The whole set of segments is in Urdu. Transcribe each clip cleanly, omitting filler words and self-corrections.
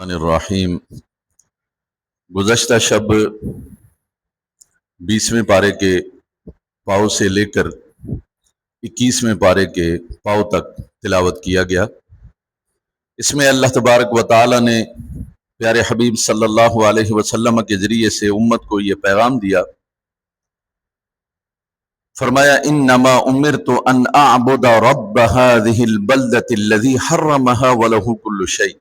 الرحیم گزشتہ شب 20ویں پارے کے پاؤ سے لے کر 21ویں پارے کے پاؤ تک تلاوت کیا گیا۔ اس میں اللہ تبارک و تعالی نے پیارے حبیب صلی اللہ علیہ وسلم کے ذریعے سے امت کو یہ پیغام دیا، فرمایا انما امرت ان اعبد رب هذه البلدة الذي حرمها وله كل شيء۔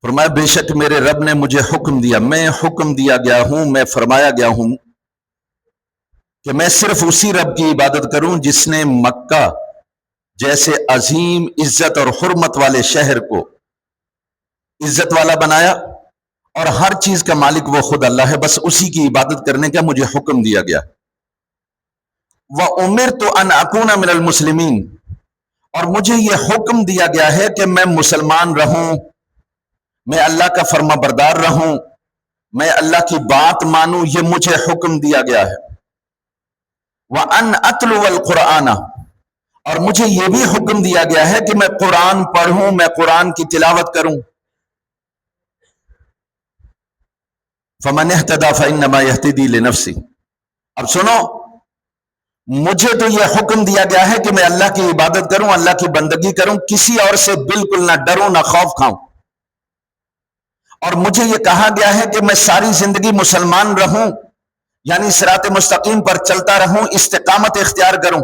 فرمایا بے شک میرے رب نے مجھے حکم دیا، میں حکم دیا گیا ہوں، میں فرمایا گیا ہوں کہ میں صرف اسی رب کی عبادت کروں جس نے مکہ جیسے عظیم عزت اور حرمت والے شہر کو عزت والا بنایا، اور ہر چیز کا مالک وہ خود اللہ ہے، بس اسی کی عبادت کرنے کا مجھے حکم دیا گیا۔ وَأُمِرْتُ أَنْ أَكُونَ مِنَ الْمُسْلِمِينَ، اور مجھے یہ حکم دیا گیا ہے کہ میں مسلمان رہوں، میں اللہ کا فرما بردار رہوں، میں اللہ کی بات مانوں، یہ مجھے حکم دیا گیا ہے۔ وَأَنْ أَتْلُوَ الْقُرْآنَ، اور مجھے یہ بھی حکم دیا گیا ہے کہ میں قرآن پڑھوں، میں قرآن کی تلاوت کروں۔ فَمَنِ اهْتَدَى فَإِنَّمَا يَهْتَدِي لِنَفْسِهِ، اب سنو، مجھے تو یہ حکم دیا گیا ہے کہ میں اللہ کی عبادت کروں، اللہ کی بندگی کروں، کسی اور سے بالکل نہ ڈروں نہ خوف کھاؤں، اور مجھے یہ کہا گیا ہے کہ میں ساری زندگی مسلمان رہوں، یعنی صراط مستقیم پر چلتا رہوں، استقامت اختیار کروں،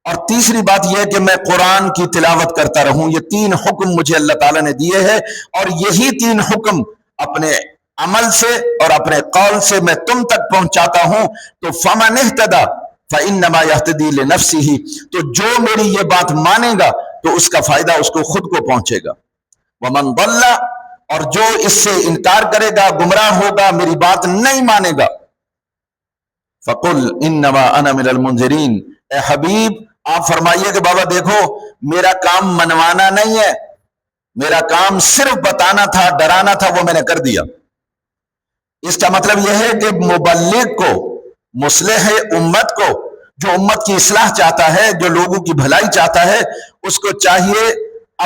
اور تیسری بات یہ ہے کہ میں قرآن کی تلاوت کرتا رہوں۔ یہ تین حکم مجھے اللہ تعالیٰ نے دیے ہیں، اور یہی تین حکم اپنے عمل سے اور اپنے قول سے میں تم تک پہنچاتا ہوں۔ تو فَمَنِ اهْتَدَى فَإِنَّمَا يَهْتَدِي لِنَفْسِهِ، تو جو میری یہ بات مانے گا تو اس کا فائدہ اس کو خود کو پہنچے گا۔ وَمَنْ ضَلَّ، اور جو اس سے انکار کرے گا، گمراہ ہوگا، میری بات نہیں مانے گا، فَقُلْ إِنَّمَا أَنَا مِنَ الْمُنذِرِينَ، اے حبیب آپ فرمائیے کہ بابا دیکھو میرا کام منوانا نہیں ہے، میرا کام صرف بتانا تھا، ڈرانا تھا، وہ میں نے کر دیا۔ اس کا مطلب یہ ہے کہ مبلغ کو، مصلح امت کو، جو امت کی اصلاح چاہتا ہے، جو لوگوں کی بھلائی چاہتا ہے، اس کو چاہیے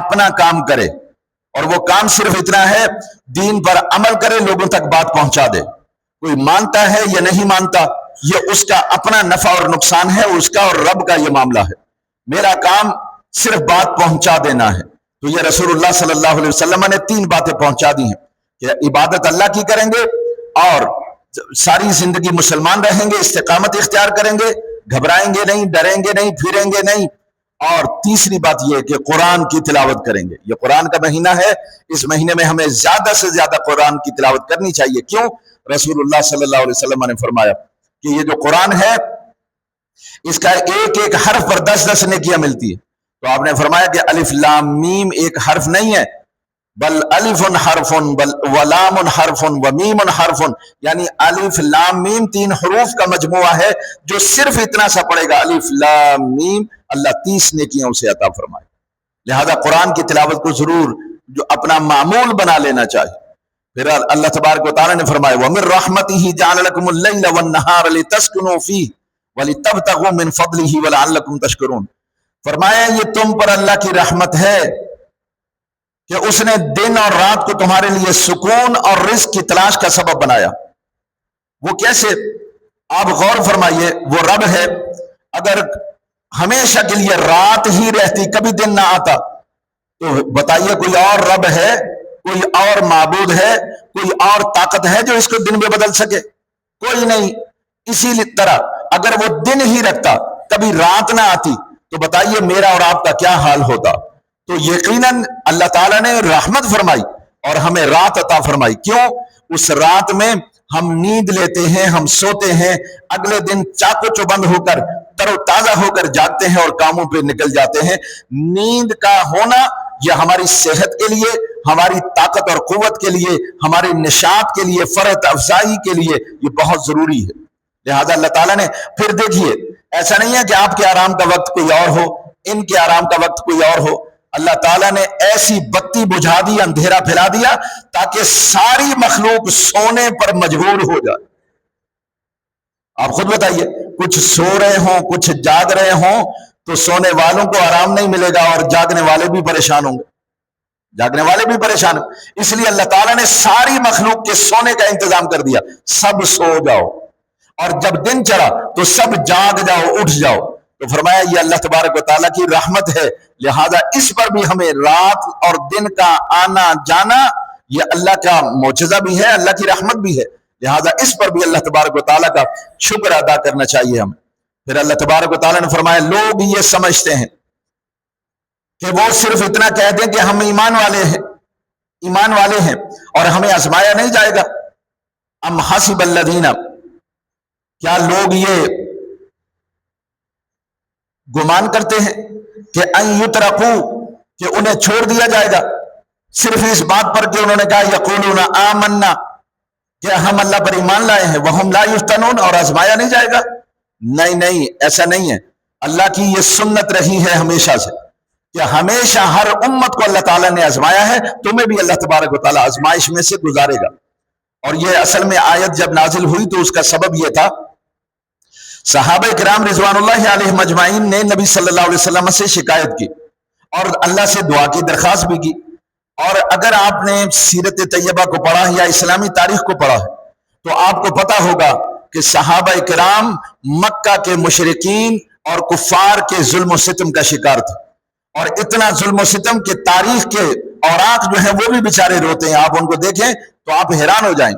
اپنا کام کرے، اور وہ کام صرف اتنا ہے دین پر عمل کرے، لوگوں تک بات پہنچا دے۔ کوئی مانتا ہے یا نہیں مانتا یہ اس کا اپنا نفع اور نقصان ہے، اس کا اور رب کا یہ معاملہ ہے، میرا کام صرف بات پہنچا دینا ہے۔ تو یہ رسول اللہ صلی اللہ علیہ وسلم نے تین باتیں پہنچا دی ہیں کہ عبادت اللہ کی کریں گے، اور ساری زندگی مسلمان رہیں گے، استقامت اختیار کریں گے، گھبرائیں گے نہیں، ڈریں گے نہیں، پھریں گے نہیں، اور تیسری بات یہ ہے کہ قرآن کی تلاوت کریں گے۔ یہ قرآن کا مہینہ ہے، اس مہینے میں ہمیں زیادہ سے زیادہ قرآن کی تلاوت کرنی چاہیے۔ کیوں؟ رسول اللہ صلی اللہ علیہ وسلم نے فرمایا کہ یہ جو قرآن ہے اس کا ایک ایک حرف پر 10 نیکیاں ملتی ہے۔ تو آپ نے فرمایا کہ الف لام میم ایک حرف نہیں ہے، بل الف حرف بل ولام حرف ومیم حرف، یعنی الف لام میم 3 حروف کا مجموعہ ہے، جو صرف اتنا سا پڑے گا الف لام میم، اللہ 30 نیکیاں اسے عطا فرمائے۔ لہذا قرآن کی تلاوت کو ضرور جو اپنا معمول بنا لینا چاہیے۔ پھر اللہ تبارک و تعالی نے فرمایا وَمِن رَحْمَتِهِ جَعَلَ لَكُمُ اللَّيْلَ وَالنَّهَارَ لِتَسْكُنُوا فِيهِ وَلِتَبْتَغُوا مِنْ فَضْلِهِ وَلَعَلَّكُمْ تَشْكُرُونَ، فرمایا یہ تم پر اللہ کی رحمت ہے کہ اس نے دن اور رات کو تمہارے لیے سکون اور رزق کی تلاش کا سبب بنایا۔ وہ کیسے؟ آپ غور فرمائیے، وہ رب ہے، اگر ہمیشہ کے لیے رات ہی رہتی، کبھی دن نہ آتا، تو بتائیے کوئی اور رب ہے، کوئی اور معبود ہے، کوئی اور طاقت ہے جو اس کو دن میں بدل سکے؟ کوئی نہیں۔ اسی طرح اگر وہ دن ہی رکھتا، کبھی رات نہ آتی، تو بتائیے میرا اور آپ کا کیا حال ہوتا؟ تو یقیناً اللہ تعالیٰ نے رحمت فرمائی اور ہمیں رات عطا فرمائی۔ کیوں؟ اس رات میں ہم نیند لیتے ہیں، ہم سوتے ہیں، اگلے دن چاقو چوبند ہو کر تر و تازہ ہو کر جاگتے ہیں اور کاموں پہ نکل جاتے ہیں۔ نیند کا ہونا یہ ہماری صحت کے لیے، ہماری طاقت اور قوت کے لیے، ہماری نشاط کے لیے، فرحت افزائی کے لیے یہ بہت ضروری ہے۔ لہذا اللہ تعالیٰ نے پھر دیکھیے، ایسا نہیں ہے کہ آپ کے آرام کا وقت کوئی اور ہو، ان کے آرام کا وقت کوئی اور ہو، اللہ تعالیٰ نے ایسی بتی بجھا دی، اندھیرا پھیلا دیا تاکہ ساری مخلوق سونے پر مجبور ہو جائے۔ آپ خود بتائیے، کچھ سو رہے ہوں، کچھ جاگ رہے ہوں، تو سونے والوں کو آرام نہیں ملے گا اور جاگنے والے بھی پریشان ہوں گے۔ جاگنے والے بھی پریشان ہو. اس لیے اللہ تعالیٰ نے ساری مخلوق کے سونے کا انتظام کر دیا. سب سو جاؤ اور جب دن چڑھا تو سب جاگ جاؤ، اٹھ جاؤ. تو فرمایا یہ اللہ تبارک و تعالیٰ کی رحمت ہے، لہذا اس پر بھی ہمیں رات اور دن کا آنا جانا یہ اللہ کا معجزہ بھی ہے، اللہ کی رحمت بھی ہے. لہذا اس پر بھی اللہ تبارک و تعالیٰ کا شکر ادا کرنا چاہیے ہمیں. پھر اللہ تبارک و تعالیٰ نے فرمایا لوگ یہ سمجھتے ہیں کہ وہ صرف اتنا کہہ دیں کہ ہم ایمان والے ہیں اور ہمیں آزمایا نہیں جائے گا. ام حسب الذین، کیا لوگ یہ گمان کرتے ہیں کہ ان یترکوا، کہ انہیں چھوڑ دیا جائے گا صرف اس بات پر کہ انہوں نے کہا یقولون آمنا، کہ ہم اللہ پر ایمان لائے ہیں، وہم لا یفتنون، اور آزمایا نہیں جائے گا. نہیں، ایسا نہیں ہے. اللہ کی یہ سنت رہی ہے ہمیشہ سے کہ ہمیشہ ہر امت کو اللہ تعالیٰ نے آزمایا ہے. تمہیں بھی اللہ تبارک و تعالیٰ آزمائش میں سے گزارے گا. اور یہ اصل میں آیت جب نازل ہوئی تو اس کا سبب یہ تھا، صحابہ کرام رضوان اللہ علیہ مجمعین نے نبی صلی اللہ علیہ وسلم سے شکایت کی اور اللہ سے دعا کی درخواست بھی کی. اور اگر آپ نے سیرت طیبہ کو پڑھا یا اسلامی تاریخ کو پڑھا ہے تو آپ کو پتا ہوگا کہ صحابہ کرام مکہ کے مشرکین اور کفار کے ظلم و ستم کا شکار تھے. اور اتنا ظلم و ستم کہ تاریخ کے اوراق جو ہیں وہ بھی بیچارے روتے ہیں. آپ ان کو دیکھیں تو آپ حیران ہو جائیں.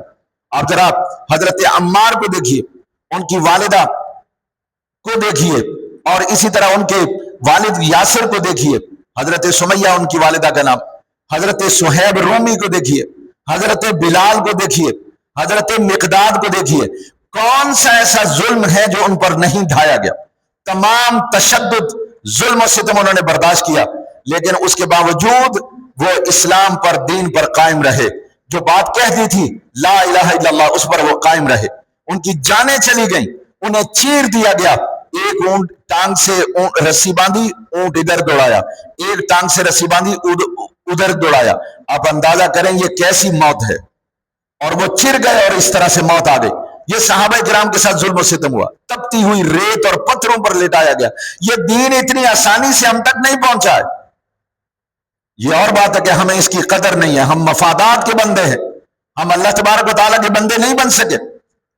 آپ ذرا حضرت عمار کو دیکھیے، ان کی والدہ کو دیکھیے، اور اسی طرح ان کے والد یاسر کو دیکھیے، حضرت سمیہ ان کی والدہ کا نام، حضرت صہیب رومی کو دیکھیے، حضرت بلال کو دیکھیے، حضرت مقداد کو دیکھیے. کون سا ایسا ظلم ہے جو ان پر نہیں ڈھایا گیا؟ تمام تشدد، ظلم و ستم انہوں نے برداشت کیا، لیکن اس کے باوجود وہ اسلام پر، دین پر قائم رہے. جو بات کہہ دی تھی لا الہ الا اللہ، اس پر وہ قائم رہے. ان کی جانیں چلی گئیں، انہیں چیر دیا گیا. ایک اونٹ ٹانگ سے رسی باندھی، اونٹ ادھر دوڑایا، ایک ٹانگ سے رسی باندھی ادھر دوڑایا. آپ اندازہ کریں یہ کیسی موت ہے. اور وہ چر گئے اور اس طرح سے موت آ گئی. یہ صحابہ کرام کے ساتھ ظلم و ستم ہوا. تپتی ہوئی ریت اور پتھروں پر لٹایا گیا. یہ دین اتنی آسانی سے ہم تک نہیں پہنچا ہے. یہ اور بات ہے کہ ہمیں اس کی قدر نہیں ہے. ہم مفادات کے بندے ہیں، ہم اللہ تبارک و تعالیٰ کے بندے نہیں بن سکے،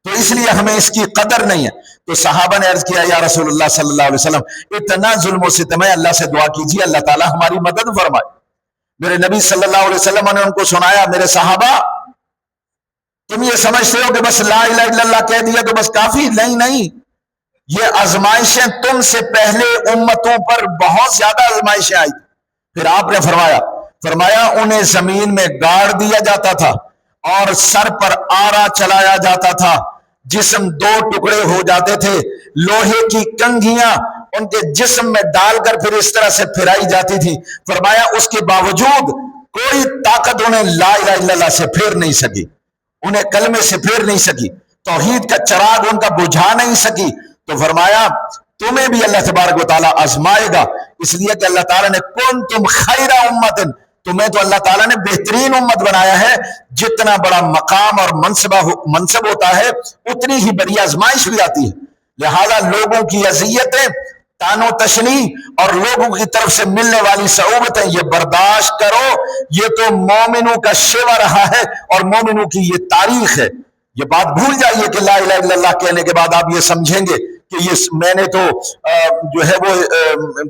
تو اس لیے ہمیں اس کی قدر نہیں ہے. تو صحابہ نے عرض کیا یا رسول اللہ صلی اللہ علیہ وسلم اتنا ظلم و ستم ہے، اللہ سے دعا کیجیے اللہ تعالیٰ ہماری مدد فرمائے. میرے نبی صلی اللہ علیہ وسلم نے ان کو سنایا، میرے صحابہ تم یہ سمجھتے ہو کہ بس لا الہ الا اللہ کہہ دیا تو بس کافی؟ نہیں، یہ آزمائشیں تم سے پہلے امتوں پر بہت زیادہ آزمائشیں آئی. پھر آپ نے فرمایا انہیں زمین میں گاڑ دیا جاتا تھا اور سر پر آرا چلایا جاتا تھا، جسم دو ٹکڑے ہو جاتے تھے، لوہے کی کنگھیاں ان کے جسم میں ڈال کر پھر اس طرح سے پھرائی جاتی تھی. فرمایا اس کے باوجود کوئی طاقت انہیں لا الہ الا اللہ سے پھیر نہیں سکی، انہیں کلمے سے پھیر نہیں سکی، توحید کا چراغ ان کا بجھا نہیں سکی. تو فرمایا تمہیں بھی اللہ تبارک و تعالیٰ آزمائے گا، اس لیے کہ اللہ تعالیٰ نے کنتم خیر امت، تمہیں تو اللہ تعالیٰ نے بہترین امت بنایا ہے. جتنا بڑا مقام اور منصب ہوتا ہے اتنی ہی بڑی آزمائش بھی آتی ہے. لہذا لوگوں کی اذیتیں، تان و تشنی اور لوگوں کی طرف سے ملنے والی صعوبتیں یہ برداشت کرو. یہ تو مومنوں کا شیوا رہا ہے اور مومنوں کی یہ تاریخ ہے. یہ بات بھول جائیے کہ لا الہ الا اللہ کہنے کے بعد آپ یہ سمجھیں گے کہ یہ میں نے تو جو ہے وہ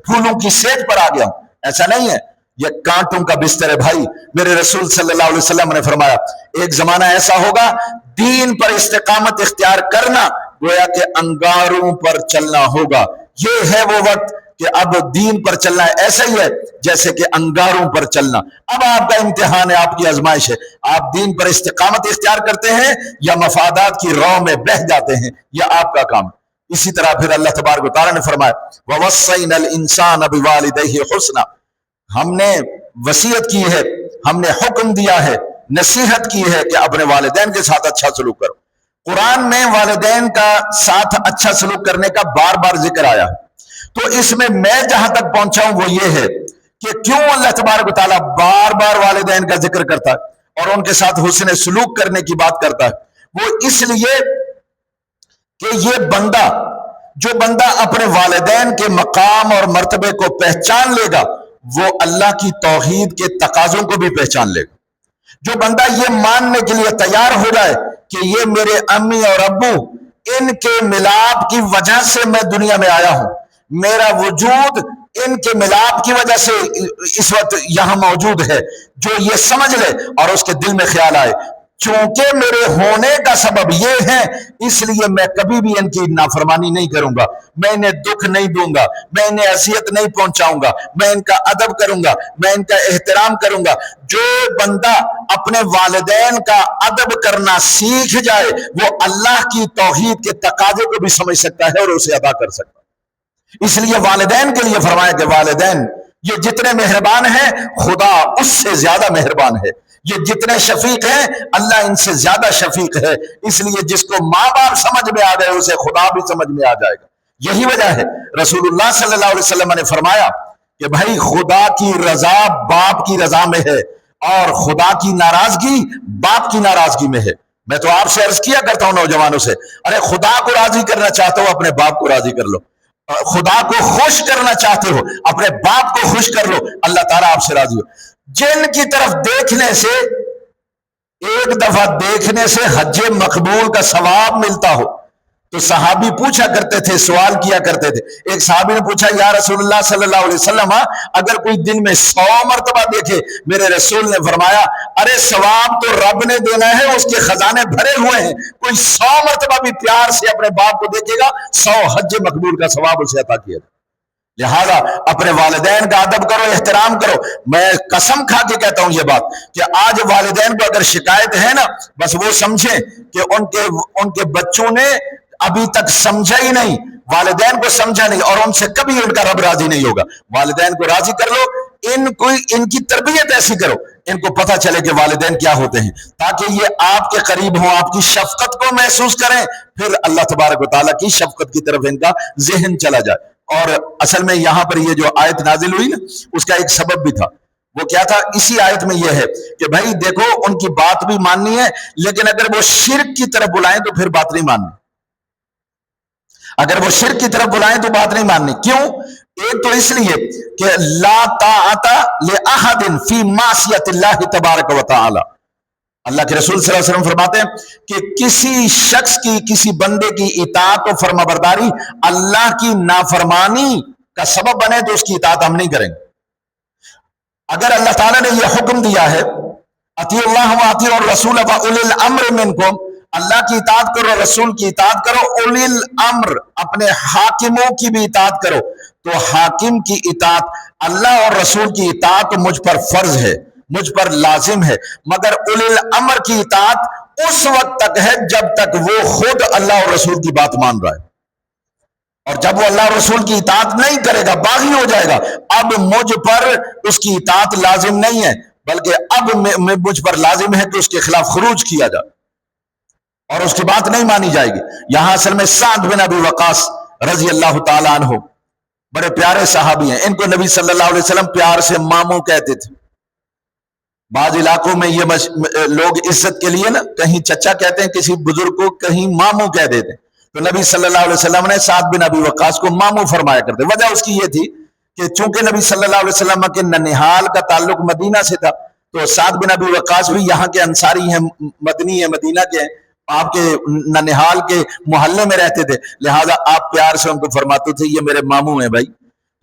پھولوں کی سیج پر آ گیا ہوں. ایسا نہیں ہے، یہ کانٹوں کا بستر ہے بھائی. میرے رسول صلی اللہ علیہ وسلم نے فرمایا ایک زمانہ ایسا ہوگا دین پر استقامت اختیار کرنا گویا کہ انگاروں پر چلنا ہوگا. یہ ہے وہ وقت کہ اب دین پر چلنا ایسا ہی ہے جیسے کہ انگاروں پر چلنا. اب آپ کا امتحان ہے، آپ کی آزمائش ہے. آپ دین پر استقامت اختیار کرتے ہیں یا مفادات کی رو میں بہہ جاتے ہیں، یہ آپ کا کام. اسی طرح پھر اللہ تبارک و تعالیٰ نے فرمایا وَوَصَّيْنَا الْإِنسَانَ بِوَالِدَيْهِ حُسْنًا، ہم نے وصیت کی ہے، ہم نے حکم دیا ہے، نصیحت کی ہے کہ اپنے والدین کے ساتھ اچھا سلوک کرو. قرآن میں والدین کا ساتھ اچھا سلوک کرنے کا بار بار ذکر آیا. تو اس میں جہاں تک پہنچا ہوں وہ یہ ہے کہ کیوں اللہ تبارک و تعالیٰ بار بار والدین کا ذکر کرتا ہے اور ان کے ساتھ حسن سلوک کرنے کی بات کرتا ہے. وہ اس لیے کہ یہ جو بندہ اپنے والدین کے مقام اور مرتبے کو پہچان لے گا وہ اللہ کی توحید کے تقاضوں کو بھی پہچان لے گا۔ جو بندہ یہ ماننے کے لیے تیار ہو جائے کہ یہ میرے امی اور ابو ان کے ملاپ کی وجہ سے میں دنیا میں آیا ہوں، میرا وجود ان کے ملاپ کی وجہ سے اس وقت یہاں موجود ہے، جو یہ سمجھ لے اور اس کے دل میں خیال آئے چونکہ میرے ہونے کا سبب یہ ہے، اس لیے میں کبھی بھی ان کی نافرمانی نہیں کروں گا، میں انہیں دکھ نہیں دوں گا، میں انہیں اذیت نہیں پہنچاؤں گا، میں ان کا ادب کروں گا، میں ان کا احترام کروں گا۔ جو بندہ اپنے والدین کا ادب کرنا سیکھ جائے وہ اللہ کی توحید کے تقاضے کو بھی سمجھ سکتا ہے اور اسے ادا کر سکتا ہے۔ اس لیے والدین کے لیے فرمایا کہ والدین یہ جتنے مہربان ہیں خدا اس سے زیادہ مہربان ہے، یہ جتنے شفیق ہیں اللہ ان سے زیادہ شفیق ہے، اس لیے جس کو ماں باپ سمجھ میں آ گئے اسے خدا بھی سمجھ میں آ جائے گا۔ یہی وجہ ہے رسول اللہ صلی اللہ علیہ وسلم نے فرمایا کہ بھائی خدا کی رضا باپ کی رضا میں ہے اور خدا کی ناراضگی باپ کی ناراضگی میں ہے۔ میں تو آپ سے عرض کیا کرتا ہوں نوجوانوں سے، ارے خدا کو راضی کرنا چاہتے ہو اپنے باپ کو راضی کر لو، خدا کو خوش کرنا چاہتے ہو اپنے باپ کو خوش کر لو، اللہ تعالیٰ آپ سے راضی ہو۔ جن کی طرف دیکھنے سے ایک دفعہ دیکھنے سے حج مقبول کا ثواب ملتا ہو تو صحابی پوچھا کرتے تھے، سوال کیا کرتے تھے۔ ایک صحابی نے پوچھا یا رسول اللہ صلی اللہ علیہ وسلم اگر کوئی دن میں 100 مرتبہ دیکھے، میرے رسول نے فرمایا ارے ثواب تو رب نے دینا ہے، اس کے خزانے بھرے ہوئے ہیں، کوئی 100 مرتبہ بھی پیار سے اپنے باپ کو دیکھے گا 100 حج مقبول کا ثواب اسے عطا کیا جائے۔ لہذا اپنے والدین کا ادب کرو، احترام کرو۔ میں قسم کھا کے کہتا ہوں یہ بات کہ آج والدین کو اگر شکایت ہے نا، بس وہ سمجھیں کہ ان کے بچوں نے ابھی تک سمجھا ہی نہیں، والدین کو سمجھا نہیں، اور ان سے کبھی ان کا رب راضی نہیں ہوگا۔ والدین کو راضی کر لو، ان کی تربیت ایسی کرو ان کو پتہ چلے کہ والدین کیا ہوتے ہیں، تاکہ یہ آپ کے قریب ہوں، آپ کی شفقت کو محسوس کریں، پھر اللہ تبارک و تعالیٰ کی شفقت کی طرف ان کا ذہن چلا جائے۔ اور اصل میں یہاں پر یہ جو آیت نازل ہوئی نا اس کا ایک سبب بھی تھا، وہ کیا تھا؟ اسی آیت میں یہ ہے کہ بھائی دیکھو ان کی بات بھی ماننی ہے، لیکن اگر وہ شرک کی طرف بلائیں تو پھر بات نہیں ماننی، اگر وہ شرک کی طرف بلائیں تو بات نہیں ماننی۔ کیوں؟ ایک تو اس لیے کہ لا طاعت لأحد فی معصیت اللہ تبارک و تعالی، اللہ کے رسول صلی اللہ علیہ وسلم فرماتے ہیں کہ کسی شخص کی، کسی بندے کی اطاعت و فرمانبرداری اللہ کی نافرمانی کا سبب بنے تو اس کی اطاعت ہم نہیں کریں گے۔ اگر اللہ تعالیٰ نے یہ حکم دیا ہے اطیعوا اللہ واطیعوا الرسول واولی الامر منکم، اللہ کی اطاعت کرو، رسول کی اطاعت کرو، اولی الامر اپنے حاکموں کی بھی اطاعت کرو، تو حاکم کی اطاعت، اللہ اور رسول کی اطاعت مجھ پر فرض ہے، مجھ پر لازم ہے، مگر اولی الامر کی اطاعت اس وقت تک ہے جب تک وہ خود اللہ اور رسول کی بات مان رہا ہے، اور جب وہ اللہ اور رسول کی اطاعت نہیں کرے گا باغی ہو جائے گا، اب مجھ پر اس کی اطاعت لازم نہیں ہے، بلکہ اب مجھ پر لازم ہے کہ اس کے خلاف خروج کیا جائے اور اس کی بات نہیں مانی جائے گی۔ یہاں اصل میں سعد بن ابی وقاص رضی اللہ تعالیٰ عنہ بڑے پیارے صحابی ہیں، ان کو نبی صلی اللہ علیہ وسلم پیار سے ماموں کہتے تھے۔ بعض علاقوں میں یہ لوگ عزت کے لیے نا کہیں چچا کہتے ہیں کسی بزرگ کو، کہیں ماموں کہہ دیتے ہیں، تو نبی صلی اللہ علیہ وسلم نے سعد بن ابی وقاص کو ماموں فرمایا کرتے۔ وجہ اس کی یہ تھی کہ چونکہ نبی صلی اللہ علیہ وسلم کے ننیحال کا تعلق مدینہ سے تھا، تو سعد بن ابی وقاص بھی یہاں کے انصاری ہیں، مدنی ہیں، مدینہ کے ہیں، آپ کے ننیحال کے محلے میں رہتے تھے، لہٰذا آپ پیار سے ان کو فرماتے تھے یہ میرے ماموں ہیں بھائی۔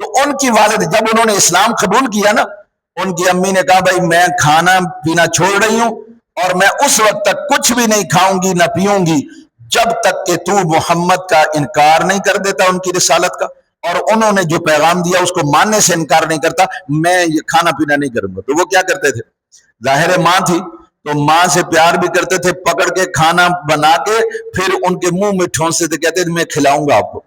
تو ان کی والد جب انہوں نے اسلام قبول کیا نا، ان کی امی نے کہا بھائی میں کھانا پینا چھوڑ رہی ہوں اور میں اس وقت تک کچھ بھی نہیں کھاؤں گی نہ پیوں گی جب تک کہ تو محمد کا انکار نہیں کر دیتا، ان کی رسالت کا، اور انہوں نے جو پیغام دیا اس کو ماننے سے انکار نہیں کرتا، میں یہ کھانا پینا نہیں کروں گا۔ تو وہ کیا کرتے تھے؟ ظاہر ماں تھی تو ماں سے پیار بھی کرتے تھے، پکڑ کے کھانا بنا کے پھر ان کے منہ میں ٹھونستے تھے، کہتے تھے میں کھلاؤں گا آپ کو،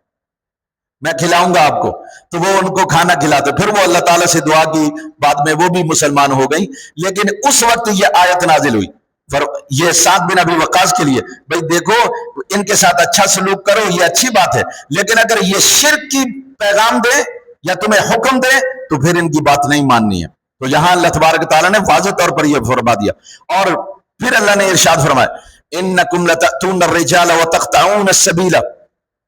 میں کھلاؤں گا آپ کو، تو وہ ان کو کھانا کھلاتے، پھر وہ اللہ تعالیٰ سے دعا کی، بعد میں وہ بھی مسلمان ہو گئی۔ لیکن اس وقت یہ آیت نازل ہوئی یہ سعد بن ابی وقاص کے لیے، بھئی دیکھو ان کے ساتھ اچھا سلوک کرو، یہ اچھی بات ہے، لیکن اگر یہ شرک کی پیغام دے یا تمہیں حکم دے تو پھر ان کی بات نہیں ماننی ہے۔ تو یہاں اللہ تبارک تعالیٰ نے واضح طور پر یہ فرما دیا، اور پھر اللہ نے ارشاد فرمایا انکم لتأتون الرجال وتقطعون السبیل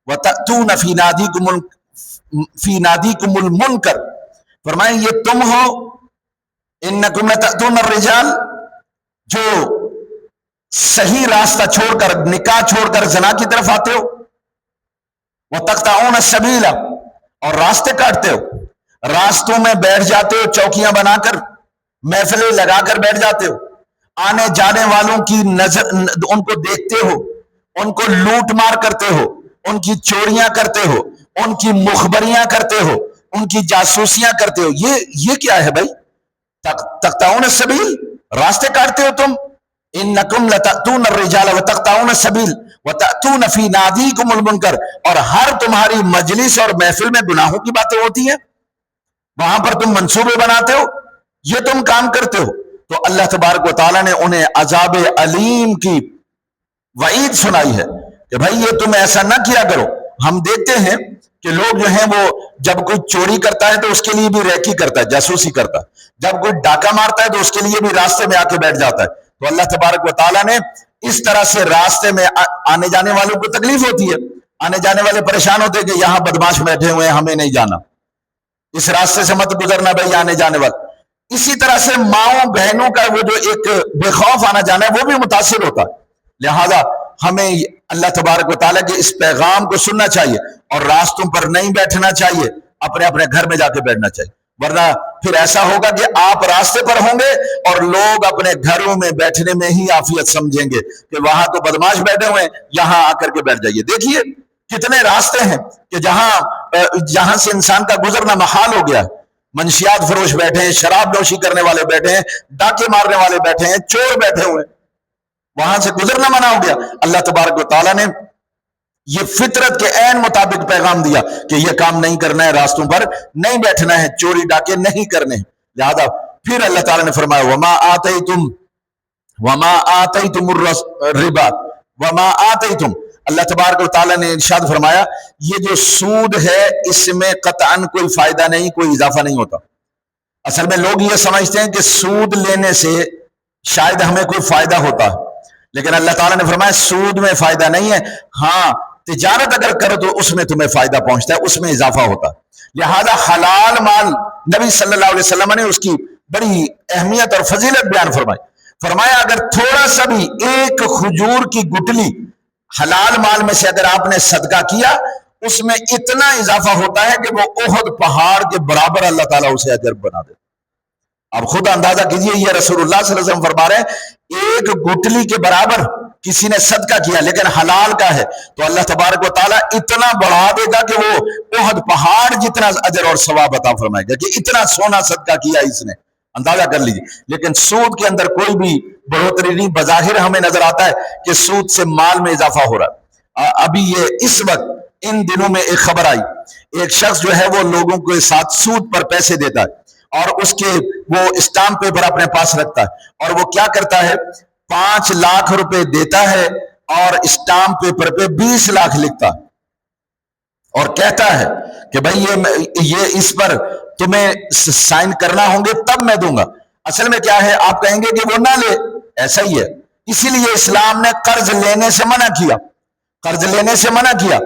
وتأتون فی نادیکم المنکر فرمائیں یہ تم ہو انکم لتأتون الرجال جو صحیح راستہ چھوڑ کر، نکاح چھوڑ کر زنا کی طرف آتے ہو، وتقطعون السبیل اور راستے کاٹتے ہو، راستوں میں بیٹھ جاتے ہو، چوکیاں بنا کر محفلیں لگا کر بیٹھ جاتے ہو، آنے جانے والوں کی نظر ان کو دیکھتے ہو، ان کو لوٹ مار کرتے ہو، ان کی چوریاں کرتے ہو، ان کی مخبریاں کرتے ہو، ان کی جاسوسیاں کرتے ہو. یہ کیا ہے بھائی؟ تقطعون السبیل، راستے کاٹتے ہو تم. انکم لتأتون الرجال وتقطعون السبیل وتأتون فی نادیکم المنکر، اور ہر تمہاری مجلس اور محفل میں گناہوں کی باتیں ہوتی ہیں، وہاں پر تم منصوبے بناتے ہو، یہ تم کام کرتے ہو. تو اللہ تبارک و تعالیٰ نے انہیں عذاب علیم کی وعید سنائی ہے کہ بھائی یہ تم ایسا نہ کیا کرو. ہم دیکھتے ہیں کہ لوگ جو ہیں وہ جب کوئی چوری کرتا ہے تو اس کے لیے بھی ریکی کرتا ہے، جاسوسی کرتا ہے، جب کوئی ڈاکہ مارتا ہے تو اس کے لیے بھی راستے میں آ کے بیٹھ جاتا ہے. تو اللہ تبارک و تعالیٰ نے اس طرح سے راستے میں آنے جانے والوں کو تکلیف ہوتی ہے، آنے جانے والے پریشان ہوتے ہیں کہ یہاں بدماش بیٹھے ہوئے ہیں، ہمیں نہیں جانا، اس راستے سے مت گزرنا بھائی آنے جانے والے. اسی طرح سے ماؤں بہنوں کا وہ جو ایک بے خوف آنا جانا ہے وہ بھی متاثر ہوتا ہے. لہذا ہمیں اللہ تبارک و تعالیٰ کے اس پیغام کو سننا چاہیے اور راستوں پر نہیں بیٹھنا چاہیے، اپنے اپنے گھر میں جا کے بیٹھنا چاہیے. ورنہ پھر ایسا ہوگا کہ آپ راستے پر ہوں گے اور لوگ اپنے گھروں میں بیٹھنے میں ہی عافیت سمجھیں گے کہ وہاں تو بدماش بیٹھے ہوئے ہیں، یہاں آ کر کے بیٹھ جائیے. دیکھیے کتنے راستے ہیں کہ جہاں سے انسان کا گزرنا محال ہو گیا. منشیات فروش بیٹھے ہیں، شراب نوشی کرنے والے بیٹھے ہیں، ڈاکے مارنے والے بیٹھے ہیں، چور بیٹھے ہوئے ہیں، وہاں سے گزرنا منع ہو گیا. اللہ تبارک و تعالیٰ نے یہ فطرت کے عین مطابق پیغام دیا کہ یہ کام نہیں کرنا ہے، راستوں پر نہیں بیٹھنا ہے، چوری ڈاکے نہیں کرنے ہیں. لہذا پھر اللہ تعالیٰ نے فرمایا وما آتیتم الربا وما آتیتم، اللہ تبارک و تعالیٰ نے ارشاد فرمایا یہ جو سود ہے اس میں قطعاً کوئی فائدہ نہیں، کوئی اضافہ نہیں ہوتا. اصل میں لوگ یہ سمجھتے ہیں کہ سود لینے سے شاید ہمیں کوئی فائدہ ہوتا ہے، لیکن اللہ تعالیٰ نے فرمایا سود میں فائدہ نہیں ہے. ہاں تجارت اگر کرو تو اس میں تمہیں فائدہ پہنچتا ہے، اس میں اضافہ ہوتا ہے. لہذا حلال مال، نبی صلی اللہ علیہ وسلم نے اس کی بڑی اہمیت اور فضیلت بیان فرمایا اگر تھوڑا سا بھی ایک کھجور کی گٹلی حلال مال میں سے اگر آپ نے صدقہ کیا اس میں اتنا اضافہ ہوتا ہے کہ وہ احد پہاڑ کے برابر اللہ تعالیٰ اسے اجر بنا دے. اب خود اندازہ کیجئے، یہ رسول اللہ صلی اللہ علیہ وسلم فرما رہے ہیں ایک گٹلی کے برابر کسی نے صدقہ کیا لیکن حلال کا ہے تو اللہ تبارک و تعالیٰ اتنا بڑھا دے گا کہ وہ احد پہاڑ جتنا اجر اور ثواب عطا فرمائے گا کہ اتنا سونا صدقہ کیا اس نے، اندازہ کر لیجیے. لیکن سود کے اندر کوئی بھی بڑھوتری نہیں، بظاہر ہمیں نظر آتا ہے کہ سود سے مال میں اضافہ ہو رہا ہے. ابھی یہ اس وقت ان دنوں میں ایک خبر آئی، ایک شخص جو ہے وہ لوگوں کے ساتھ سود پر پیسے دیتا ہے اور اس کے وہ اسٹامپ پیپر اپنے پاس رکھتا ہے اور وہ کیا کرتا ہے 5 لاکھ روپے دیتا ہے اور اسٹامپ پیپر پہ 20 لاکھ لکھتا ہے اور کہتا ہے کہ بھائی یہ اس پر تمہیں سائن کرنا ہوں گے تب میں دوں گا. اصل میں کیا ہے، آپ کہیں گے کہ وہ نہ لے، ایسا ہی ہے. اسی لیے اسلام نے قرض لینے سے منع کیا، قرض لینے سے منع کیا.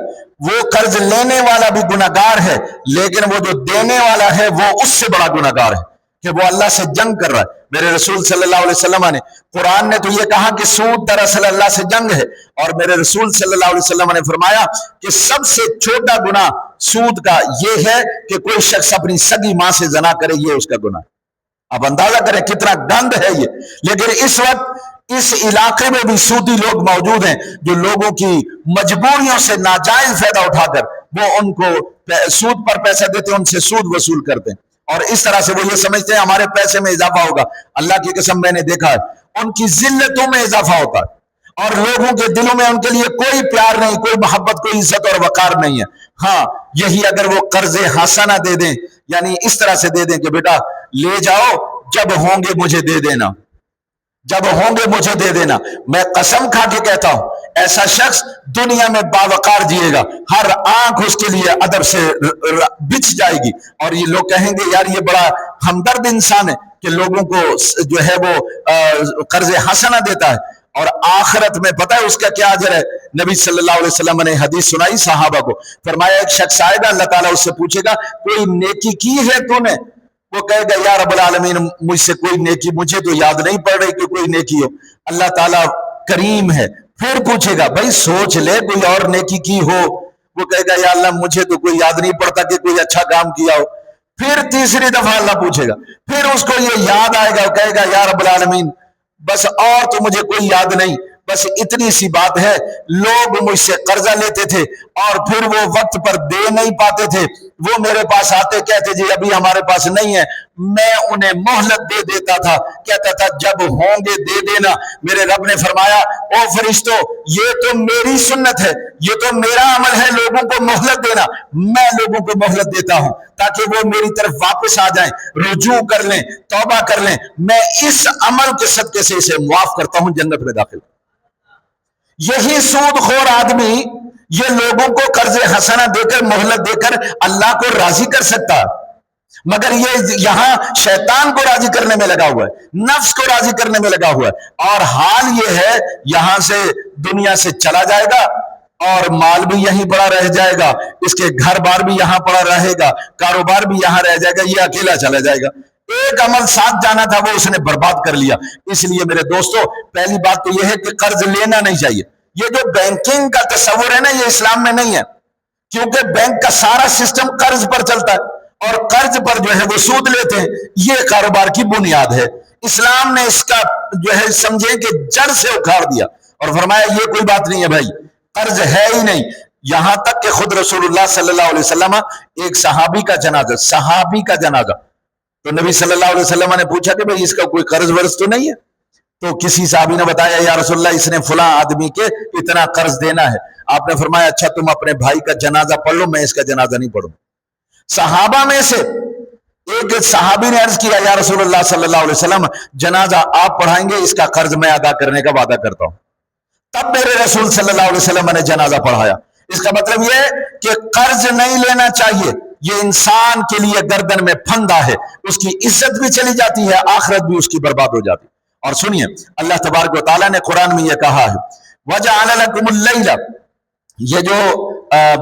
وہ قرض لینے والا بھی گناہگار ہے لیکن وہ جو دینے والا ہے وہ اس سے بڑا گناہگار ہے کہ وہ اللہ سے جنگ کر رہا ہے. میرے رسول صلی اللہ علیہ وسلم نے، قرآن نے تو یہ کہا کہ سود دراصل اللہ سے جنگ ہے، اور میرے رسول صلی اللہ علیہ وسلم نے فرمایا کہ سب سے چھوٹا گناہ سود کا یہ ہے کہ کوئی شخص اپنی سگی ماں سے زنا کرے، یہ اس کا گناہ. اب اندازہ کریں کتنا گند ہے یہ. لیکن اس وقت اس علاقے میں بھی سودی لوگ موجود ہیں جو لوگوں کی مجبوریوں سے ناجائز فائدہ اٹھا کر وہ ان کو سود پر پیسہ دیتے ہیں، ان سے سود وصول کرتے ہیں اور اس طرح سے وہ یہ سمجھتے ہیں ہمارے پیسے میں اضافہ ہوگا. اللہ کی قسم میں نے دیکھا ہے ان کی ذلتوں میں اضافہ ہوتا ہے اور لوگوں کے دلوں میں ان کے لیے کوئی پیار نہیں، کوئی محبت، کوئی عزت اور وقار نہیں ہے. ہاں یہی اگر وہ قرض حسنہ دے دیں، یعنی اس طرح سے دے دیں کہ بیٹا لے جاؤ، جب ہوں گے مجھے دے دینا، جب ہوں گے مجھے دے دینا. میں قسم کھا کے کہتا ہوں ایسا شخص دنیا میں باوقار جیے گا، ہر آنکھ اس کے لیے ادب سے بچ جائے گی اور یہ لوگ کہیں گے یار یہ بڑا ہمدرد انسان ہے کہ لوگوں کو جو ہے وہ قرض حسنہ دیتا ہے. اور آخرت میں پتہ ہے اس کا کیا اجر ہے؟ نبی صلی اللہ علیہ وسلم نے حدیث سنائی صحابہ کو، فرمایا ایک شخص آئے گا، اللہ تعالیٰ اس سے پوچھے گا کوئی نیکی کی ہے تو نے؟ وہ کہے گا یا رب العالمین مجھ سے کوئی نیکی مجھے تو یاد نہیں پڑ رہی کہ کوئی نیکی ہو. اللہ تعالیٰ کریم ہے. پھر پوچھے گا بھائی سوچ لے کوئی اور نیکی کی ہو. وہ کہے گا یا اللہ مجھے تو کوئی یاد نہیں پڑتا کہ کوئی اچھا کام کیا ہو. پھر تیسری دفعہ اللہ پوچھے گا, پھر اس کو یہ یاد آئے گا, وہ کہے گا یا رب العالمین بس اور تو مجھے کوئی یاد نہیں, بس اتنی سی بات ہے, لوگ مجھ سے قرضہ لیتے تھے اور پھر وہ وقت پر دے نہیں پاتے تھے, وہ میرے پاس آتے کہتے جی ابھی ہمارے پاس نہیں ہے, میں انہیں مہلت دے دیتا تھا, کہتا تھا جب ہوں گے دے دینا. میرے رب نے فرمایا او فرشتوں یہ تو میری سنت ہے, یہ تو میرا عمل ہے لوگوں کو مہلت دینا, میں لوگوں کو مہلت دیتا ہوں تاکہ وہ میری طرف واپس آ جائیں, رجوع کر لیں, توبہ کر لیں. میں اس عمل کے صدقے سے اسے معاف کرتا ہوں, جنت میں داخل. یہی سود خور آدمی یہ لوگوں کو قرض حسنہ دے کر مہلت دے کر اللہ کو راضی کر سکتا ہے, مگر یہ یہاں شیطان کو راضی کرنے میں لگا ہوا ہے, نفس کو راضی کرنے میں لگا ہوا ہے. اور حال یہ ہے یہاں سے دنیا سے چلا جائے گا اور مال بھی یہیں پڑا رہ جائے گا, اس کے گھر بار بھی یہاں پڑا رہے گا, کاروبار بھی یہاں رہ جائے گا, یہ اکیلا چلا جائے گا. ایک عمل ساتھ جانا تھا وہ اس نے برباد کر لیا. اس لیے میرے دوستو پہلی بات تو یہ ہے کہ قرض لینا نہیں چاہیے. یہ جو بینکنگ کا تصور ہے نا یہ اسلام میں نہیں ہے, کیونکہ بینک کا سارا سسٹم قرض پر چلتا ہے اور قرض پر جو ہے وہ سود لیتے ہیں. یہ کاروبار کی بنیاد ہے. اسلام نے اس کا جو ہے سمجھے کہ جڑ سے اکھاڑ دیا اور فرمایا یہ کوئی بات نہیں ہے بھائی, قرض ہے ہی نہیں. یہاں تک کہ خود رسول اللہ صلی اللہ علیہ وسلم ایک صحابی کا جنازہ تو نبی صلی اللہ علیہ وسلم نے پوچھا کہ بھئی اس کا کوئی قرض ورض تو نہیں ہے؟ تو کسی صحابی نے بتایا یا رسول اللہ اس نے فلاں آدمی کے اتنا قرض دینا ہے. آپ نے فرمایا اچھا تم اپنے بھائی کا جنازہ پڑھ لو, میں اس کا جنازہ نہیں پڑھوں. صحابہ میں سے ایک صحابی نے عرض کیا یا رسول اللہ صلی اللہ علیہ وسلم جنازہ آپ پڑھائیں گے, اس کا قرض میں ادا کرنے کا وعدہ کرتا ہوں. تب میرے رسول صلی اللہ علیہ وسلم نے جنازہ پڑھایا. اس کا مطلب یہ ہے کہ قرض نہیں لینا چاہیے. یہ انسان کے لیے گردن میں پھندا ہے, اس کی عزت بھی چلی جاتی ہے, آخرت بھی اس کی برباد ہو جاتی ہے. اور سنیے اللہ تبارک و تعالیٰ نے قرآن میں یہ کہا ہے وَجَعَلَ لَكُمُ اللَّيْلَ, یہ جو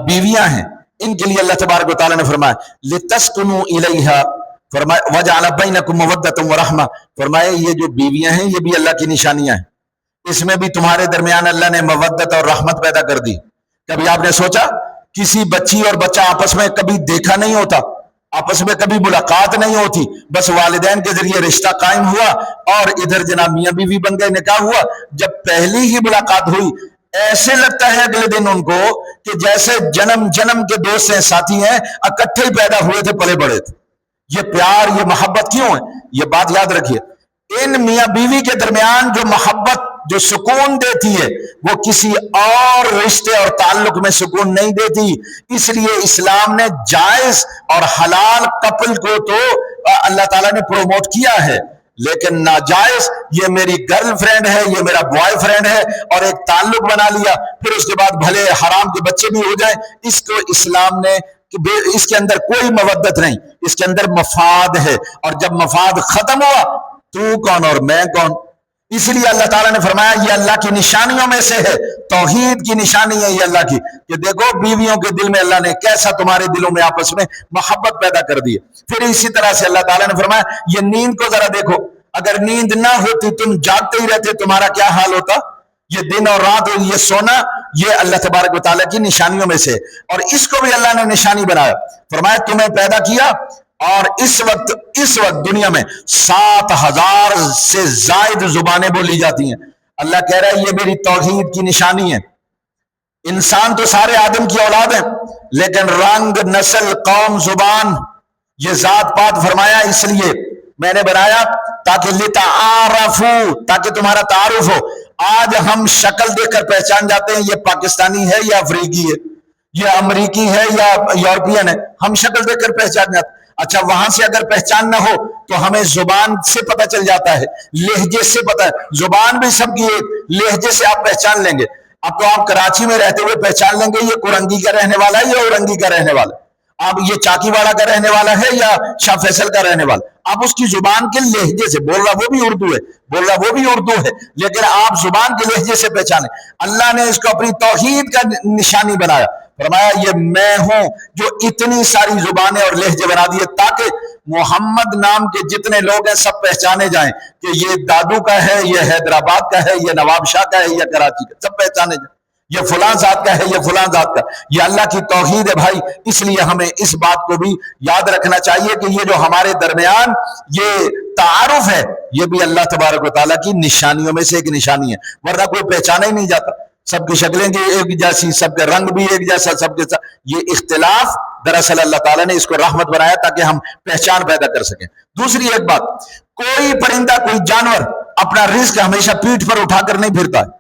بیویاں ہیں ان کے لیے اللہ تبارک و تعالیٰ نے فرمایا لِتَسْكُنُوا إِلَيْهَا, فرمایا وَجَعَلَ بَيْنَكُمْ مَوَدَّةً وَرَحْمَةً, فرمایا یہ جو بیویاں ہیں یہ بھی اللہ کی نشانیاں ہیں, اس میں بھی تمہارے درمیان اللہ نے مودت اور رحمت پیدا کر دی. کبھی آپ نے سوچا کسی بچی اور بچہ آپس میں کبھی دیکھا نہیں ہوتا, آپس میں کبھی ملاقات نہیں ہوتی, بس والدین کے ذریعے رشتہ قائم ہوا اور ادھر جناب میاں بیوی بن گئے, نکاح ہوا. جب پہلی ہی ملاقات ہوئی ایسے لگتا ہے اگلے دن ان کو کہ جیسے جنم کے دوست ہیں, ساتھی ہیں, اکٹھے ہی پیدا ہوئے تھے, پلے بڑے تھے. یہ پیار یہ محبت کیوں ہے؟ یہ بات یاد رکھیے, ان میاں بیوی کے درمیان جو محبت جو سکون دیتی ہے وہ کسی اور رشتے اور تعلق میں سکون نہیں دیتی. اس لیے اسلام نے جائز اور حلال کپل کو تو اللہ تعالیٰ نے پروموٹ کیا ہے, لیکن ناجائز یہ میری گرل فرینڈ ہے, یہ میرا بوائے فرینڈ ہے, اور ایک تعلق بنا لیا, پھر اس کے بعد بھلے حرام کے بچے بھی ہو جائیں, اس کو اسلام نے اس کے اندر کوئی مودت نہیں, اس کے اندر مفاد ہے. اور جب مفاد ختم ہوا تو کون اور میں کون. اس لیے اللہ تعالیٰ نے فرمایا یہ اللہ کی نشانیوں میں سے ہے, توحید کی نشانی ہے یہ اللہ کی, کہ دیکھو بیویوں کے دل میں اللہ نے کیسا تمہارے دلوں میں آپس میں محبت پیدا کر دی. پھر اسی طرح سے اللہ تعالیٰ نے فرمایا یہ نیند کو ذرا دیکھو, اگر نیند نہ ہوتی تم جاگتے ہی رہتے تمہارا کیا حال ہوتا. یہ دن اور رات یہ سونا یہ اللہ تبارک و تعالیٰ کی نشانیوں میں سے, اور اس کو بھی اللہ نے نشانی بنایا. فرمایا تمہیں پیدا کیا اور اس وقت دنیا میں 7,000 سے زائد زبانیں بولی جاتی ہیں. اللہ کہہ رہا ہے یہ میری توحید کی نشانی ہے. انسان تو سارے آدم کی اولاد ہیں, لیکن رنگ نسل قوم زبان یہ ذات پات فرمایا اس لیے میں نے بنایا تاکہ لتعارفوا, تاکہ تمہارا تعارف ہو. آج ہم شکل دیکھ کر پہچان جاتے ہیں یہ پاکستانی ہے یا افریقی ہے, یہ امریکی ہے یا یورپین ہے, ہم شکل دیکھ کر پہچان جاتے ہیں. اچھا وہاں سے اگر پہچان نہ ہو تو ہمیں زبان سے پتہ چل جاتا ہے, لہجے سے پتہ ہے. زبان بھی سب کی ایک, لہجے سے آپ پہچان لیں گے. اب تو آپ کراچی میں رہتے ہوئے پہچان لیں گے یہ کورنگی کا رہنے والا ہے یا اورنگی کا رہنے والا ہے, آپ یہ چاکی واڑا کا رہنے والا ہے یا شاہ فیصل کا رہنے والا. آپ اس کی زبان کے لہجے سے, بول رہا وہ بھی اردو ہے, بول رہا وہ بھی اردو ہے, لیکن آپ زبان کے لہجے سے پہچانیں. اللہ نے اس کو اپنی توحید کا نشانی بنایا. فرمایا یہ میں ہوں جو اتنی ساری زبانیں اور لہجے بنا دیے تاکہ محمد نام کے جتنے لوگ ہیں سب پہچانے جائیں کہ یہ دادو کا ہے، یہ حیدرآباد کا ہے، یہ نواب شاہ کا ہے، یہ کراچی کا، سب پہچانے جائیں، یہ فلاں ذات کا ہے، یہ فلاں ذات کا۔ یہ اللہ کی توحید ہے بھائی، اس لیے ہمیں اس بات کو بھی یاد رکھنا چاہیے کہ یہ جو ہمارے درمیان یہ تعارف ہے یہ بھی اللہ تبارک و تعالیٰ کی نشانیوں میں سے ایک نشانی ہے، ورنہ کوئی پہچانا ہی نہیں جاتا۔ سب کی شکلیں بھی ایک جیسی، سب کے رنگ بھی ایک جیسا، سب کے ساتھ یہ اختلاف دراصل اللہ تعالیٰ نے اس کو رحمت بنایا تاکہ ہم پہچان پیدا کر سکیں۔ دوسری ایک بات، کوئی پرندہ کوئی جانور اپنا رزق ہمیشہ پیٹھ پر اٹھا کر نہیں پھرتا ہے،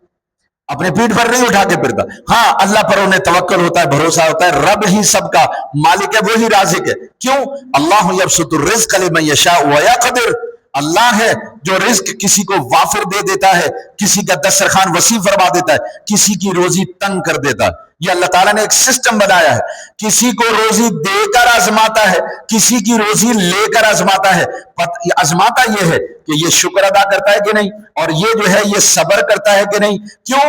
اپنے پیٹھ پر نہیں اٹھا کے پھرتا۔ ہاں اللہ پر انہیں توکل ہوتا ہے، بھروسہ ہوتا ہے، رب ہی سب کا مالک ہے، وہی رازق ہے۔ کیوں؟ اللہ یبسط الرزق لمن یشاء ویقدر، اللہ ہے جو رزق کسی کو وافر دے دیتا ہے، کسی کا دسترخوان وسیع فرما دیتا ہے، کسی کی روزی تنگ کر دیتا ہے۔ یہ اللہ تعالیٰ نے ایک سسٹم بنایا ہے، کسی کو روزی دے کر آزماتا ہے، کسی کی روزی لے کر آزماتا ہے۔ آزماتا یہ ہے کہ یہ شکر ادا کرتا ہے کہ نہیں، اور یہ جو ہے یہ صبر کرتا ہے کہ نہیں۔ کیوں؟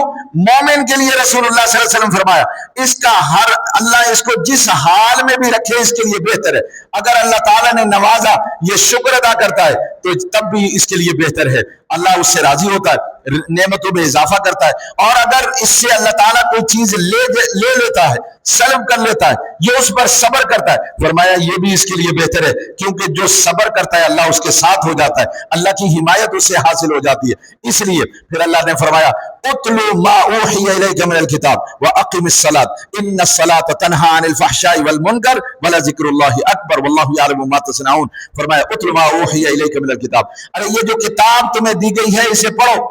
مومن کے لیے رسول اللہ صلی اللہ علیہ وسلم فرمایا اس کا ہر اللہ اس کو جس حال میں بھی رکھے اس کے لیے بہتر ہے۔ اگر اللہ تعالیٰ نے نوازا یہ شکر ادا کرتا ہے تو تب بھی اس کے لیے بہتر ہے، اللہ اس سے راضی ہوتا ہے، نعمتوں میں اضافہ کرتا ہے۔ اور اگر اس سے اللہ تعالیٰ کوئی چیز لے لیتا ہے، سلب کر لیتا ہے، یہ اس پر صبر کرتا ہے، فرمایا یہ بھی اس کے لیے بہتر ہے، کیونکہ جو صبر کرتا ہے اللہ اس کے ساتھ ہو جاتا ہے، اللہ کی حمایت اس سے حاصل ہو جاتی ہے۔ اس لیے پھر اللہ نے فرمایا اتلو ما اوحی الیک من الکتاب واقم الصلاۃ ان الصلاۃ تنہی عن الفحشاء والمنکر ولذکر اللہ اکبر واللہ یعلم ما تصنعون۔ فرمایا اتلو ما اوحی الیک من الکتاب، ارے یہ جو کتاب تمہیں دی گئی ہے اسے پڑھو،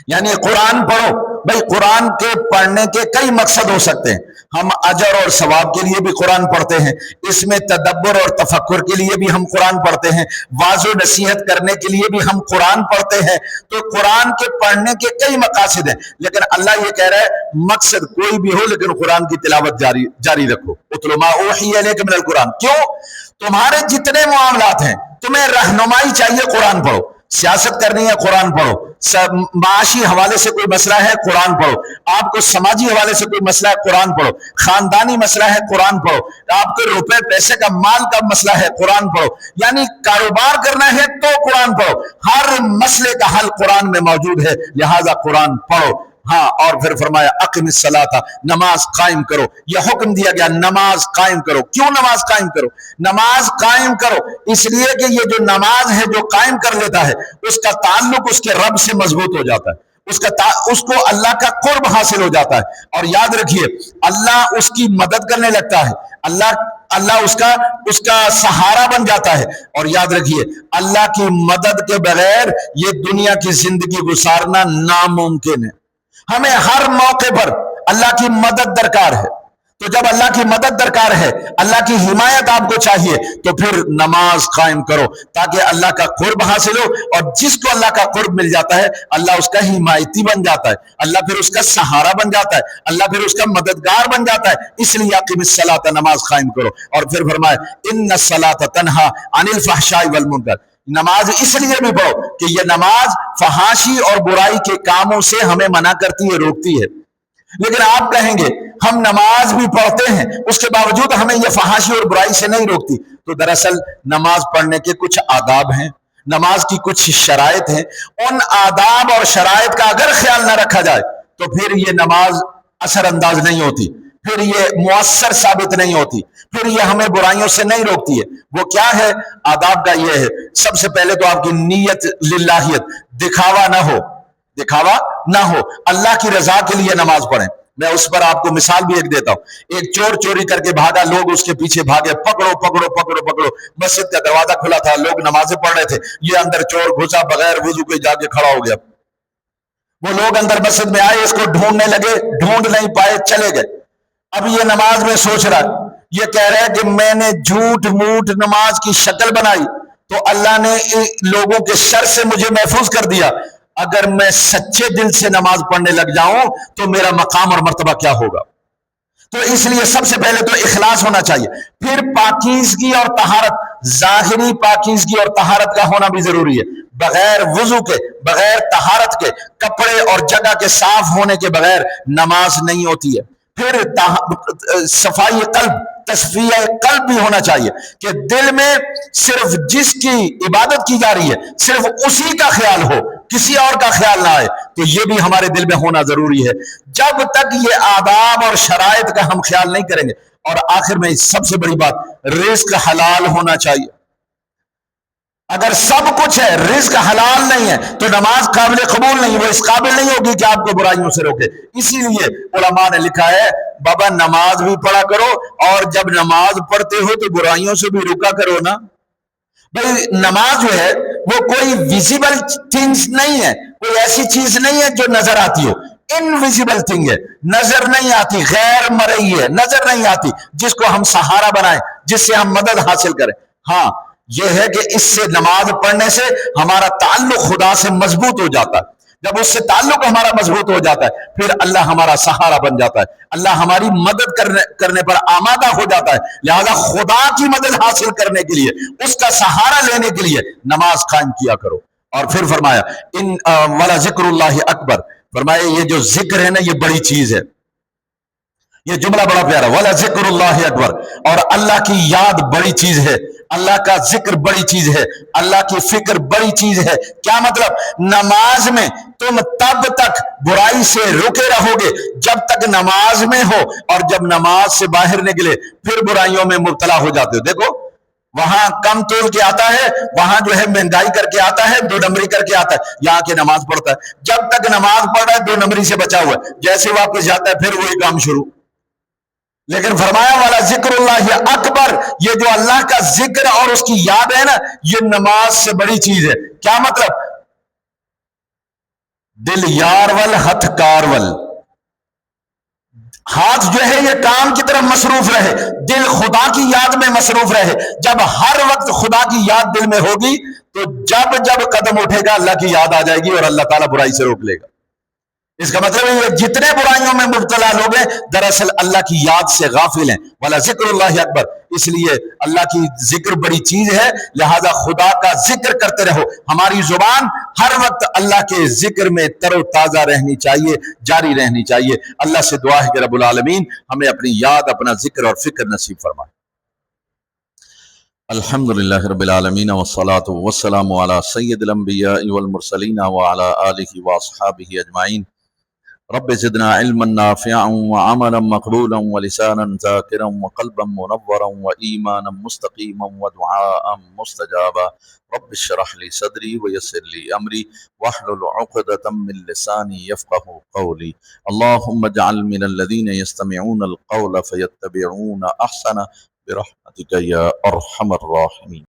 یعنی قرآن پڑھو۔ بھائی قرآن کے پڑھنے کے کئی مقصد ہو سکتے ہیں، ہم اجر اور ثواب کے لیے بھی قرآن پڑھتے ہیں، اس میں تدبر اور تفکر کے لیے بھی ہم قرآن پڑھتے ہیں، واعظ و نصیحت کرنے کے لیے بھی ہم قرآن پڑھتے ہیں۔ تو قرآن کے پڑھنے کے کئی مقاصد ہیں، لیکن اللہ یہ کہہ رہا ہے مقصد کوئی بھی ہو لیکن قرآن کی تلاوت جاری رکھو۔ اتلو ما اوحی الیک من القرآن، کیوں؟ تمہارے جتنے معاملات ہیں تمہیں رہنمائی چاہیے، قرآن پڑھو۔ سیاست کرنی ہے قرآن پڑھو، معاشی حوالے سے کوئی مسئلہ ہے قرآن پڑھو، آپ کو سماجی حوالے سے کوئی مسئلہ ہے قرآن پڑھو، خاندانی مسئلہ ہے قرآن پڑھو، آپ کو روپے پیسے کا مال کا مسئلہ ہے قرآن پڑھو، یعنی کاروبار کرنا ہے تو قرآن پڑھو، ہر مسئلے کا حل قرآن میں موجود ہے، لہذا قرآن پڑھو۔ ہاں اور پھر فرمایا اقم الصلاۃ، نماز قائم کرو۔ یہ حکم دیا گیا نماز قائم کرو۔ کیوں نماز قائم کرو؟ نماز قائم کرو اس لیے کہ یہ جو نماز ہے جو قائم کر لیتا ہے اس کا تعلق اس کے رب سے مضبوط ہو جاتا ہے، اس کو اللہ کا قرب حاصل ہو جاتا ہے، اور یاد رکھیے اللہ اس کی مدد کرنے لگتا ہے، اللہ اس کا سہارا بن جاتا ہے۔ اور یاد رکھیے اللہ کی مدد کے بغیر یہ دنیا کی زندگی گزارنا ناممکن ہے۔ ہمیں ہر موقع پر اللہ کی مدد درکار ہے، تو جب اللہ کی مدد درکار ہے، اللہ کی حمایت آپ کو چاہیے، تو پھر نماز قائم کرو تاکہ اللہ کا قرب حاصل ہو، اور جس کو اللہ کا قرب مل جاتا ہے اللہ اس کا حمایتی بن جاتا ہے، اللہ پھر اس کا سہارا بن جاتا ہے، اللہ پھر اس کا مددگار بن جاتا ہے۔ اس لیے اقیم الصلاۃ، نماز قائم کرو۔ اور پھر فرمائے ان الصلاۃ تنہی عن الفحشاء والمنکر، نماز اس لیے بھی پڑھو کہ یہ نماز فحاشی اور برائی کے کاموں سے ہمیں منع کرتی ہے، روکتی ہے۔ لیکن آپ کہیں گے ہم نماز بھی پڑھتے ہیں اس کے باوجود ہمیں یہ فحاشی اور برائی سے نہیں روکتی، تو دراصل نماز پڑھنے کے کچھ آداب ہیں، نماز کی کچھ شرائط ہیں، ان آداب اور شرائط کا اگر خیال نہ رکھا جائے تو پھر یہ نماز اثر انداز نہیں ہوتی، پھر یہ مؤثر ثابت نہیں ہوتی، پھر یہ ہمیں برائیوں سے نہیں روکتی ہے۔ وہ کیا ہے؟ آداب کا یہ ہے، سب سے پہلے تو آپ کی نیت للہیت، دکھاوا نہ ہو، اللہ کی رضا کے لیے نماز پڑھیں۔ میں اس پر آپ کو مثال بھی ایک دیتا ہوں، ایک چور چوری کر کے بھاگا، لوگ اس کے پیچھے بھاگے، پکڑو، مسجد کا دروازہ کھلا تھا، لوگ نمازیں پڑھ رہے تھے، یہ اندر چور گھسا، بغیر وضو کے جا کے کھڑا ہو گیا۔ وہ لوگ اندر مسجد میں آئے، اس کو ڈھونڈنے لگے، ڈھونڈ نہیں پائے، چلے گئے۔ اب یہ نماز میں سوچ رہا ہے، یہ کہہ رہا ہے کہ میں نے جھوٹ موٹ نماز کی شکل بنائی تو اللہ نے لوگوں کے شر سے مجھے محفوظ کر دیا، اگر میں سچے دل سے نماز پڑھنے لگ جاؤں تو میرا مقام اور مرتبہ کیا ہوگا؟ تو اس لیے سب سے پہلے تو اخلاص ہونا چاہیے، پھر پاکیزگی اور طہارت، ظاہری پاکیزگی اور طہارت کا ہونا بھی ضروری ہے۔ بغیر وضو کے، بغیر طہارت کے، کپڑے اور جگہ کے صاف ہونے کے بغیر نماز نہیں ہوتی ہے۔ پھر صفائی قلب، تصفیہ قلب بھی ہونا چاہیے کہ دل میں صرف جس کی عبادت کی جا رہی ہے صرف اسی کا خیال ہو، کسی اور کا خیال نہ آئے، تو یہ بھی ہمارے دل میں ہونا ضروری ہے۔ جب تک یہ آداب اور شرائط کا ہم خیال نہیں کریں گے، اور آخر میں سب سے بڑی بات، رزق حلال ہونا چاہیے۔ اگر سب کچھ ہے، رزق حلال نہیں ہے، تو نماز قابل قبول نہیں، وہ اس قابل نہیں ہوگی کہ آپ کو برائیوں سے روکے۔ اسی لیے علماء نے لکھا ہے بابا نماز بھی پڑھا کرو، اور جب نماز پڑھتے ہو تو برائیوں سے بھی روکا کرو نا۔ بھئی نماز جو ہے وہ کوئی ویزیبل تھنگز نہیں ہے، کوئی ایسی چیز نہیں ہے جو نظر آتی ہو، انویزیبل تھنگ ہے، نظر نہیں آتی، غیر مرئی ہے، نظر نہیں آتی، جس کو ہم سہارا بنائیں، جس سے ہم مدد حاصل کریں۔ ہاں یہ ہے کہ اس سے نماز پڑھنے سے ہمارا تعلق خدا سے مضبوط ہو جاتا ہے۔ جب اس سے تعلق ہمارا مضبوط ہو جاتا ہے پھر اللہ ہمارا سہارا بن جاتا ہے، اللہ ہماری مدد کرنے پر آمادہ ہو جاتا ہے۔ لہذا خدا کی مدد حاصل کرنے کے لیے، اس کا سہارا لینے کے لیے نماز قائم کیا کرو۔ اور پھر فرمایا ان ولا ذکر اللہ اکبر، فرمایا یہ جو ذکر ہے نا یہ بڑی چیز ہے۔ یہ جملہ بڑا پیارا، ولا ذکر اللہ اکبر، اور اللہ کی یاد بڑی چیز ہے، اللہ کا ذکر بڑی چیز ہے، اللہ کی فکر بڑی چیز ہے۔ کیا مطلب؟ نماز میں تم تب تک برائی سے رکے رہو گے جب تک نماز میں ہو، اور جب نماز سے باہر نکلے پھر برائیوں میں مبتلا ہو جاتے ہو۔ دیکھو وہاں کم تول کے آتا ہے، وہاں جو ہے مہنگائی کر کے آتا ہے، دو نمبری کر کے آتا ہے، یہاں کے نماز پڑھتا ہے۔ جب تک نماز پڑھ رہا ہے دو نمبری سے بچا ہوا ہے، جیسے واپس جاتا ہے پھر وہی کام شروع۔ لیکن فرمایا والا ذکر اللہ اکبر، یہ جو اللہ کا ذکر اور اس کی یاد ہے نا یہ نماز سے بڑی چیز ہے۔ کیا مطلب؟ دل یار ول ہتھ کار ول، ہاتھ جو ہے یہ کام کی طرف مصروف رہے، دل خدا کی یاد میں مصروف رہے۔ جب ہر وقت خدا کی یاد دل میں ہوگی تو جب جب قدم اٹھے گا اللہ کی یاد آ جائے گی اور اللہ تعالیٰ برائی سے روک لے گا۔ اس کا مطلب ہے یہ جتنے برائیوں میں مبتلا لوگ ہیں دراصل اللہ کی یاد سے غافل ہیں۔ والا ذکر اللہ اکبر، اس لیے اللہ کی ذکر بڑی چیز ہے، لہذا خدا کا ذکر کرتے رہو۔ ہماری زبان ہر وقت اللہ کے ذکر میں تر و تازہ رہنی چاہیے، جاری رہنی چاہیے۔ اللہ سے دعا ہے کہ رب العالمین ہمیں اپنی یاد، اپنا ذکر اور فکر نصیب فرمائے۔ الحمدللہ رب العالمین والصلاة والسلام علی سید الانبیاء والمرسلین وعلی آلہ واصحابہ اجمعین۔ رب زدنا علما نافعا وعملا مقبولا ولسانا ذاكرا وقلبا منورا وإيمانا مستقيما ودعاء مستجابا۔ رب اشرح لي صدري ويسر لي أمري واحلل عقدة من لساني يفقه قولي۔ اللهم اجعل من الذين يستمعون القول فيتبعون أحسنه برحمتك يا أرحم الراحمين۔